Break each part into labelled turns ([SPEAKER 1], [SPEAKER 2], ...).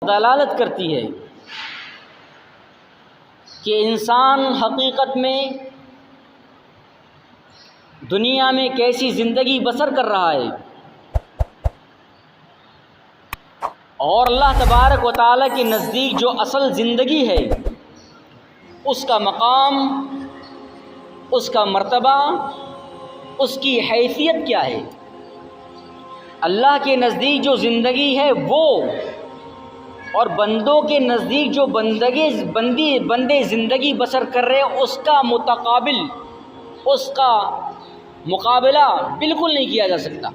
[SPEAKER 1] دلالت کرتی ہے کہ انسان حقیقت میں دنیا میں کیسی زندگی بسر کر رہا ہے، اور اللہ تبارک و تعالیٰ کے نزدیک جو اصل زندگی ہے اس کا مقام، اس کا مرتبہ، اس کی حیثیت کیا ہے۔ اللہ کے نزدیک جو زندگی ہے وہ، اور بندوں کے نزدیک جو بندے زندگی بسر کر رہے ہیں اس کا متقابل، اس کا مقابلہ بالکل نہیں کیا جا سکتا۔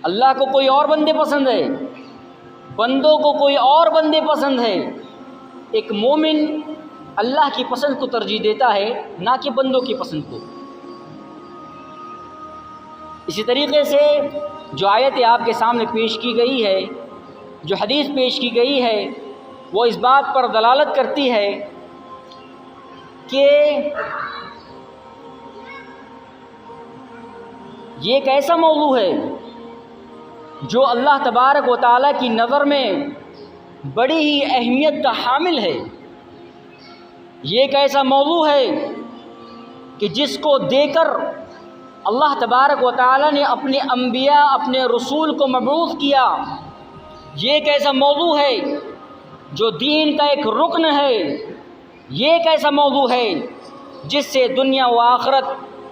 [SPEAKER 1] اللہ کو کوئی اور بندے پسند ہے، بندوں کو کوئی اور بندے پسند ہے۔ ایک مومن اللہ کی پسند کو ترجیح دیتا ہے، نہ کہ بندوں کی پسند کو۔ اسی طریقے سے جو آیت آپ کے سامنے پیش کی گئی ہے، جو حدیث پیش کی گئی ہے، وہ اس بات پر دلالت کرتی ہے کہ یہ ایک ایسا موضوع ہے جو اللہ تبارک و تعالیٰ کی نظر میں بڑی ہی اہمیت کا حامل ہے۔ یہ ایک ایسا موضوع ہے کہ جس کو دے کر اللہ تبارک و تعالیٰ نے اپنے انبیاء، اپنے رسول کو مبعوث کیا۔ یہ ایک ایسا موضوع ہے جو دین کا ایک رکن ہے۔ یہ ایک ایسا موضوع ہے جس سے دنیا و آخرت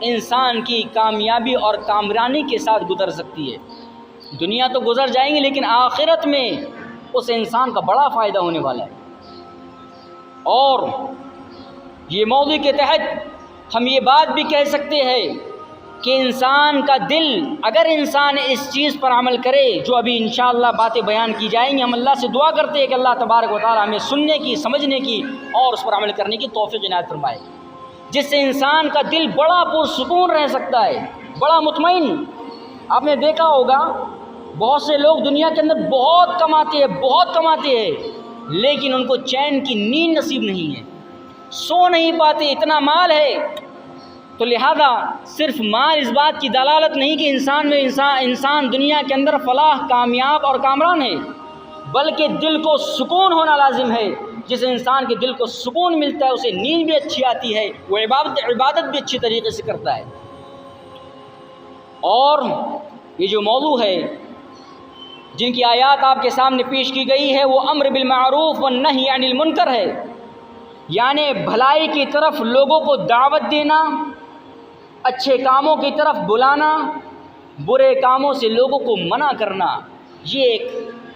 [SPEAKER 1] انسان کی کامیابی اور کامرانی کے ساتھ گزر سکتی ہے۔ دنیا تو گزر جائیں گی لیکن آخرت میں اس انسان کا بڑا فائدہ ہونے والا ہے۔ اور یہ موضوع کے تحت ہم یہ بات بھی کہہ سکتے ہیں کہ انسان کا دل، اگر انسان اس چیز پر عمل کرے جو ابھی انشاءاللہ باتیں بیان کی جائیں گی، ہم اللہ سے دعا کرتے ہیں کہ اللہ تبارک و تعالیٰ ہمیں سننے کی، سمجھنے کی اور اس پر عمل کرنے کی توفیق عنایت فرمائے، جس سے انسان کا دل بڑا پرسکون رہ سکتا ہے، بڑا مطمئن۔ آپ نے دیکھا ہوگا بہت سے لوگ دنیا کے اندر بہت کماتے ہیں لیکن ان کو چین کی نیند نصیب نہیں ہے، سو نہیں پاتے، اتنا مال ہے۔ تو لہذا صرف مال اس بات کی دلالت نہیں کہ انسان دنیا کے اندر فلاح، کامیاب اور کامران ہے، بلکہ دل کو سکون ہونا لازم ہے۔ جس انسان کے دل کو سکون ملتا ہے اسے نیند بھی اچھی آتی ہے، وہ عبادت بھی اچھی طریقے سے کرتا ہے۔ اور یہ جو موضوع ہے، جن کی آیات آپ کے سامنے پیش کی گئی ہے، وہ امر بالمعروف والنہی عن المنکر ہے، یعنی بھلائی کی طرف لوگوں کو دعوت دینا، اچھے کاموں کی طرف بلانا، برے کاموں سے لوگوں کو منع کرنا۔ یہ ایک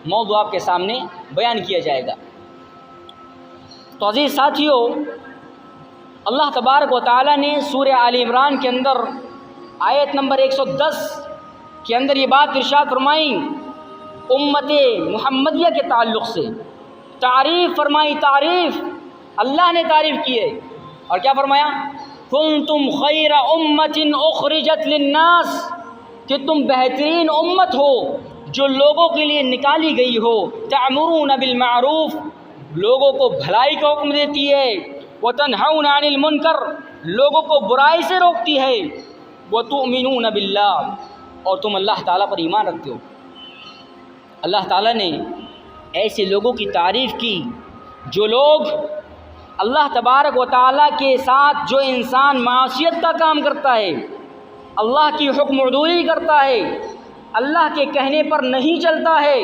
[SPEAKER 1] موضوع آپ کے سامنے بیان کیا جائے گا۔ تو عزیز ساتھیو، اللہ تبارک و تعالیٰ نے سورہ آل عمران کے اندر آیت نمبر 110 کے اندر یہ بات ارشاد فرمائی، امت محمدیہ کے تعلق سے تعریف فرمائی۔ تعریف اللہ نے تعریف کی ہے، اور کیا فرمایا؟ کنتم خیر امت اخرجت للناس، کہ تم بہترین امت ہو جو لوگوں کے لیے نکالی گئی ہو۔ تأمرون بالمعروف، لوگوں کو بھلائی کا حکم دیتی ہے، وتنہون عن المنکر، لوگوں کو برائی سے روکتی ہے، وتؤمنون باللہ، اور تم اللہ تعالیٰ پر ایمان رکھتے ہو۔ اللہ تعالیٰ نے ایسے لوگوں کی تعریف کی جو لوگ اللہ تبارک و تعالیٰ کے ساتھ، جو انسان معصیت کا کام کرتا ہے، اللہ کی حکم عدولی کرتا ہے، اللہ کے کہنے پر نہیں چلتا ہے،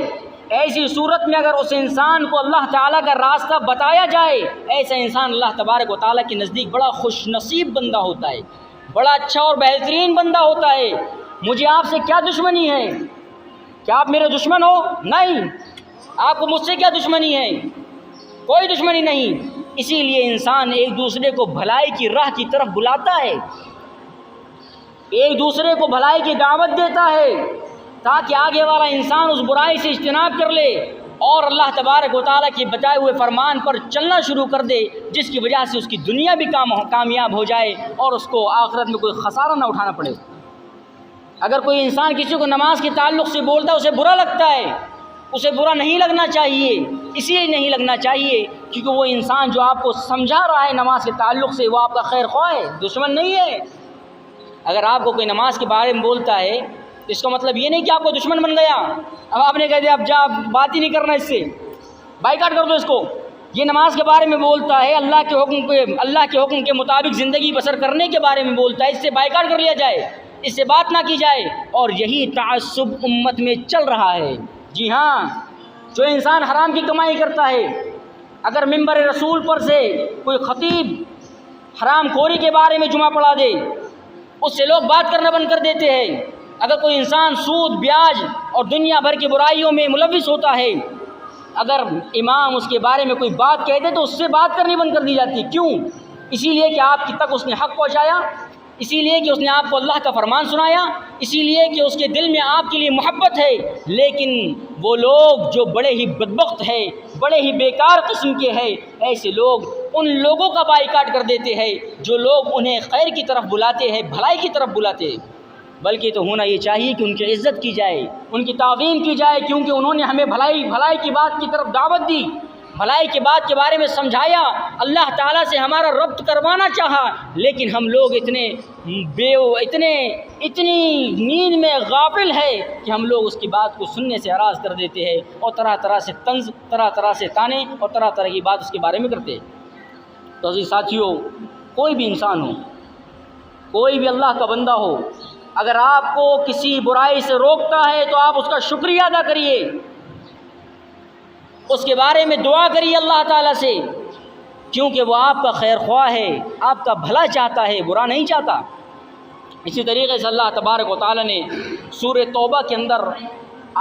[SPEAKER 1] ایسی صورت میں اگر اس انسان کو اللہ تعالیٰ کا راستہ بتایا جائے، ایسا انسان اللہ تبارک و تعالیٰ کے نزدیک بڑا خوش نصیب بندہ ہوتا ہے، بڑا اچھا اور بہترین بندہ ہوتا ہے۔ مجھے آپ سے کیا دشمنی ہے؟ کیا آپ میرے دشمن ہو؟ نہیں۔ آپ کو مجھ سے کیا دشمنی ہے؟ کوئی دشمنی نہیں۔ اسی لیے انسان ایک دوسرے کو بھلائی کی راہ کی طرف بلاتا ہے، ایک دوسرے کو بھلائی کی دعوت دیتا ہے، تاکہ آگے والا انسان اس برائی سے اجتناب کر لے اور اللہ تبارک و تعالیٰ کے بتائے ہوئے فرمان پر چلنا شروع کر دے، جس کی وجہ سے اس کی دنیا بھی کامیاب ہو جائے اور اس کو آخرت میں کوئی خسارہ نہ اٹھانا پڑے۔ اگر کوئی انسان کسی کو نماز کے تعلق سے بولتا ہے، اسے برا لگتا ہے، اسے برا نہیں لگنا چاہیے۔ اس لیے نہیں لگنا چاہیے کیونکہ وہ انسان جو آپ کو سمجھا رہا ہے نماز کے تعلق سے، وہ آپ کا خیر خواہ ہے، دشمن نہیں ہے۔ اگر آپ کو کوئی نماز کے بارے میں بولتا ہے اس کا مطلب یہ نہیں کہ آپ کو دشمن بن گیا، اب آپ نے کہہ دیا اب جا بات ہی نہیں کرنا اس سے، بائیکاٹ کر دو اس کو۔ یہ نماز کے بارے میں بولتا ہے، اللہ کے حکم کے مطابق زندگی بسر کرنے کے بارے میں بولتا ہے، اس سے بائیکاٹ کر لیا جائے، اس سے بات نہ کی جائے۔ اور یہی تعصب امت میں چل رہا ہے۔ جی ہاں، جو انسان حرام کی کمائی کرتا ہے، اگر ممبر رسول پر سے کوئی خطیب حرام خوری کے بارے میں جمعہ پڑھا دے، اس سے لوگ بات کرنا بند کر دیتے ہیں۔ اگر کوئی انسان سود، بیاج اور دنیا بھر کی برائیوں میں ملوث ہوتا ہے، اگر امام اس کے بارے میں کوئی بات کہہ دے تو اس سے بات کرنی بند کر دی جاتی ہے۔ کیوں؟ اسی لیے کہ آپ تک اس نے حق پہنچایا، اسی لیے کہ اس نے آپ کو اللہ کا فرمان سنایا، اسی لیے کہ اس کے دل میں آپ کے لیے محبت ہے۔ لیکن وہ لوگ جو بڑے ہی بدبخت ہیں، بڑے ہی بیکار قسم کے ہیں، ایسے لوگ ان لوگوں کا بائیکاٹ کر دیتے ہیں جو لوگ انہیں خیر کی طرف بلاتے ہیں، بھلائی کی طرف بلاتے ہیں۔ بلکہ تو ہونا یہ چاہیے کہ ان کی عزت کی جائے، ان کی تعظیم کی جائے، کیونکہ انہوں نے ہمیں بھلائی کی بات کی طرف دعوت دی، بھلائی کی بات کے بارے میں سمجھایا، اللہ تعالیٰ سے ہمارا ربط کروانا چاہا۔ لیکن ہم لوگ اتنی نیند میں غافل ہے کہ ہم لوگ اس کی بات کو سننے سے اعراض کر دیتے ہیں، اور طرح طرح سے طنز، طرح طرح سے طعنے اور طرح طرح کی بات اس کے بارے میں کرتے ہیں۔ تو عزیز ساتھیوں، کوئی بھی انسان ہو، کوئی بھی اللہ کا بندہ ہو، اگر آپ کو کسی برائی سے روکتا ہے تو آپ اس کا شکریہ ادا کریے، اس کے بارے میں دعا کریے اللہ تعالیٰ سے، کیونکہ وہ آپ کا خیر خواہ ہے، آپ کا بھلا چاہتا ہے، برا نہیں چاہتا۔ اسی طریقے سے اللہ تبارک و تعالیٰ نے سورہ توبہ کے اندر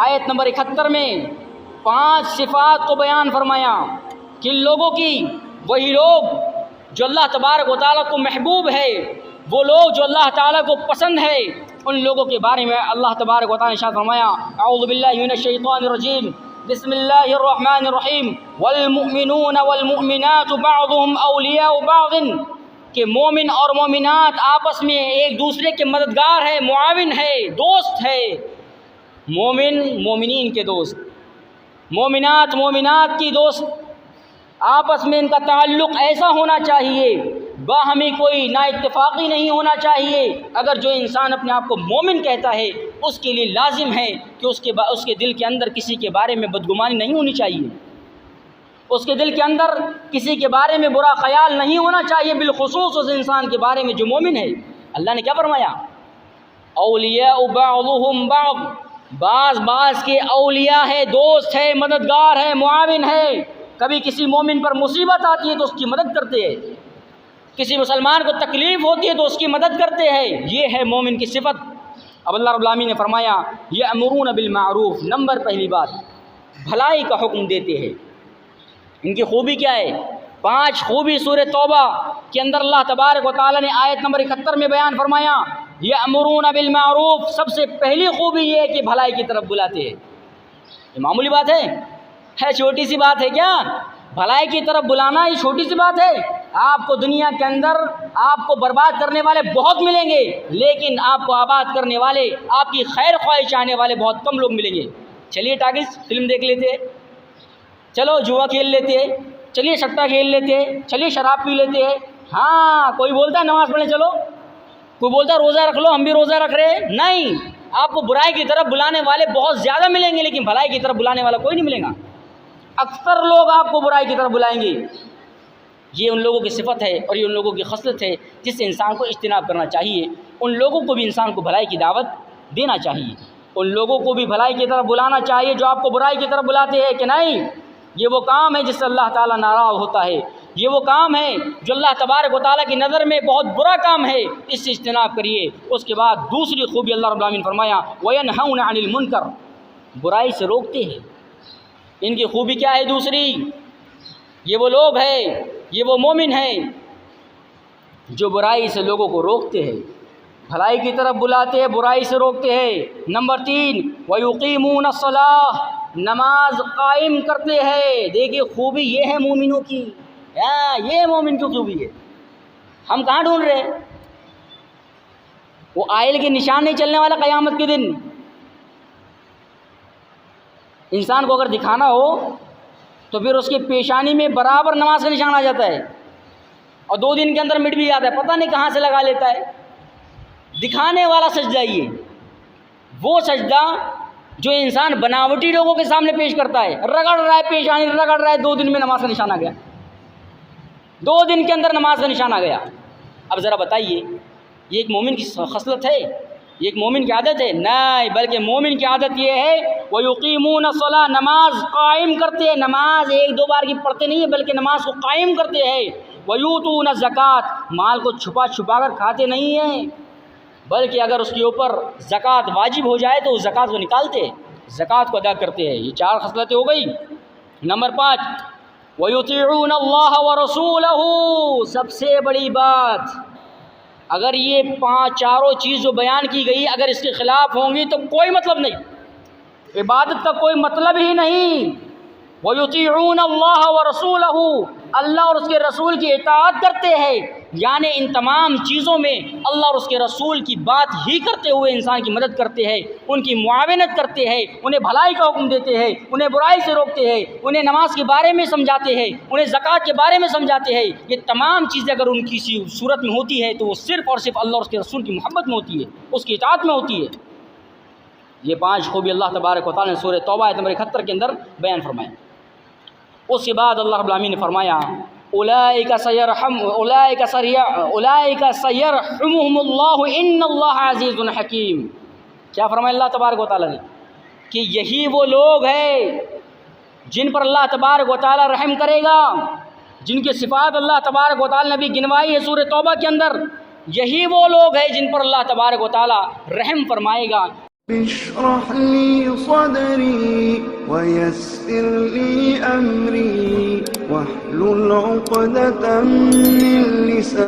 [SPEAKER 1] آیت نمبر 71 میں 5 صفات کو بیان فرمایا کہ ان لوگوں کی، وہی لوگ جو اللہ تبارک و تعالیٰ کو محبوب ہے، وہ لوگ جو اللہ تعالیٰ کو پسند ہے، ان لوگوں کے بارے میں اللہ تبارک و تعالیٰ نے ارشاد فرمایا، اعوذ باللہ من الشیطان الرجیم، بسم اللہ الرحمن الرحیم، والمؤمنون والمؤمنات بعضهم اولیاء بعض، کہ مومن اور مومنات آپس میں ایک دوسرے کے مددگار ہے، معاون ہے، دوست ہے۔ مومن مومنین کے دوست، مومنات مومنات کی دوست، آپس میں ان کا تعلق ایسا ہونا چاہیے، باہمی کوئی نا اتفاقی نہیں ہونا چاہیے۔ اگر جو انسان اپنے آپ کو مومن کہتا ہے، اس کے لیے لازم ہے کہ اس کے دل کے اندر کسی کے بارے میں بدگمانی نہیں ہونی چاہیے، اس کے دل کے اندر کسی کے بارے میں برا خیال نہیں ہونا چاہیے، بالخصوص اس انسان کے بارے میں جو مومن ہے۔ اللہ نے کیا فرمایا؟ اولیاء بعضهم بعض، بعض کے اولیاء ہے، دوست ہے، مددگار ہے، معاون ہے۔ کبھی کسی مومن پر مصیبت آتی ہے تو اس کی مدد کرتے ہیں، کسی مسلمان کو تکلیف ہوتی ہے تو اس کی مدد کرتے ہیں، یہ ہے مومن کی صفت۔ اب اللہ رب العالمین نے فرمایا یأمرون بالمعروف، نمبر پہلی بات بھلائی کا حکم دیتے ہیں۔ ان کی خوبی کیا ہے؟ 5 خوبی سورہ توبہ کے اندر اللہ تبارک و تعالیٰ نے آیت نمبر 71 میں بیان فرمایا، یأمرون بالمعروف، سب سے پہلی خوبی یہ ہے کہ بھلائی کی طرف بلاتے ہیں۔ یہ معمولی بات ہے چھوٹی سی بات ہے کیا؟ بھلائی کی طرف بلانا یہ چھوٹی سی بات ہے؟ آپ کو دنیا کے اندر آپ کو برباد کرنے والے بہت ملیں گے، لیکن آپ کو آباد کرنے والے، آپ کی خیر خواہی چاہنے والے بہت کم لوگ ملیں گے۔ چلیے ٹاکس فلم دیکھ لیتے ہیں، چلو جوا کھیل لیتے ہیں، چلیے سٹا کھیل لیتے ہیں، چلیے شراب پی لیتے ہیں، ہاں کوئی بولتا ہے نماز پڑھنے چلو، کوئی بولتا ہے روزہ رکھ لو، ہم بھی روزہ رکھ رہے ہیں۔ نہیں، آپ کو برائی کی طرف بلانے والے بہت زیادہ ملیں گے، لیکن بھلائی کی طرف بلانے والا کوئی نہیں ملے گا۔ اکثر لوگ آپ کو برائی کی طرف بلائیں گے۔ یہ ان لوگوں کی صفت ہے اور یہ ان لوگوں کی خصلت ہے جس سے انسان کو اجتناب کرنا چاہیے۔ ان لوگوں کو بھی انسان کو بھلائی کی دعوت دینا چاہیے، ان لوگوں کو بھی بھلائی کی طرف بلانا چاہیے جو آپ کو برائی کی طرف بلاتے ہیں کہ نہیں یہ وہ کام ہے جس سے اللہ تعالیٰ ناراض ہوتا ہے، یہ وہ کام ہے جو اللہ تبارک و تعالیٰ کی نظر میں بہت برا کام ہے، اس سے اجتناب کریے۔ اس کے بعد دوسری خوبی اللہ رب العالمین فرمایا وَيَنْهَوْنَ عَنِ الْمُنْكَرِ، برائی سے روکتے ہیں۔ ان کی خوبی کیا ہے دوسری؟ یہ وہ لوگ ہیں، یہ وہ مومن ہیں جو برائی سے لوگوں کو روکتے ہیں، بھلائی کی طرف بلاتے ہیں، برائی سے روکتے ہیں۔ نمبر 3 وَيُقِيمُونَ الصَّلَاةَ، نماز قائم کرتے ہیں۔ دیکھیے خوبی یہ ہے مومنوں کی، یہ مومن کی خوبی ہے۔ ہم کہاں ڈھونڈ رہے ہیں؟ وہ آئل کے نشان نہیں چلنے والا قیامت کے دن۔ انسان کو اگر دکھانا ہو تو پھر اس کی پیشانی میں برابر نماز کا نشان آ جاتا ہے، اور 2 دن کے اندر مٹ بھی جاتا ہے، پتہ نہیں کہاں سے لگا لیتا ہے۔ دکھانے والا سجدہ یہ، وہ سجدہ جو انسان بناوٹی لوگوں کے سامنے پیش کرتا ہے، رگڑ رہا ہے پیشانی، رگڑ رہا ہے، 2 دن میں نماز کا نشان آ گیا، 2 دن کے اندر نماز کا نشان آ گیا۔ اب ذرا بتائیے یہ ایک مومن کی خصلت ہے، یہ ایک مومن کی عادت ہے؟ نہیں، بلکہ مومن کی عادت یہ ہے وَيُقِيمُونَ الصَّلَاةَ، نماز قائم کرتے ہیں، نماز 1-2 بار کی پڑھتے نہیں ہیں بلکہ نماز کو قائم کرتے ہیں۔ وَيُؤْتُونَ الزَّكَاةَ، مال کو چھپا چھپا کر کھاتے نہیں ہیں بلکہ اگر اس کے اوپر زکوٰۃ واجب ہو جائے تو اس زکوٰۃ کو نکالتے، زکوٰۃ کو ادا کرتے ہیں۔ یہ 4 خصلتیں ہو گئی۔ نمبر 5 وَيُطِيعُونَ اللَّهَ وَرَسُولَهُ، سب سے بڑی بات، اگر یہ 4 چیز جو بیان کی گئی اگر اس کے خلاف ہوں گی تو کوئی مطلب نہیں، عبادت کا کوئی مطلب ہی نہیں۔ وَيُطِيعُونَ اللَّهَ وَرَسُولَهُ، اللہ اور اس کے رسول کی اطاعت کرتے ہیں، یعنی ان تمام چیزوں میں اللہ اور اس کے رسول کی بات ہی کرتے ہوئے انسان کی مدد کرتے ہیں، ان کی معاونت کرتے ہیں، انہیں بھلائی کا حکم دیتے ہیں، انہیں برائی سے روکتے ہیں، انہیں نماز کے بارے میں سمجھاتے ہیں، انہیں زکوٰۃ کے بارے میں سمجھاتے ہیں۔ یہ تمام چیزیں اگر ان کی کسی صورت میں ہوتی ہے تو وہ صرف اور صرف اللہ اور اس کے رسول کی محبت میں ہوتی ہے، اس کی اطاعت میں ہوتی ہے۔ یہ 5 خوبی اللہ تبارک و تعالیٰ نے سورہ توبہ آیت نمبر 71 کے اندر بیان فرمائے۔ اس کے بعد اللہ رب العالمین نے فرمایا اولئک سیرحمہم اللہ ان اللہ عزیز حکیم۔ کیا فرمایا اللہ تبارک و تعالیٰ نے؟ کہ یہی وہ لوگ ہیں جن پر اللہ تبارک و تعالیٰ رحم کرے گا، جن کی صفات اللہ تبارک و تعالیٰ نے بھی گنوائی ہے سورہ توبہ کے اندر، یہی وہ لوگ ہیں جن پر اللہ تبارک و تعالیٰ رحم فرمائے گا۔
[SPEAKER 2] اشرح لي صدري ويسر لي أمري واحلل عقدة من لساني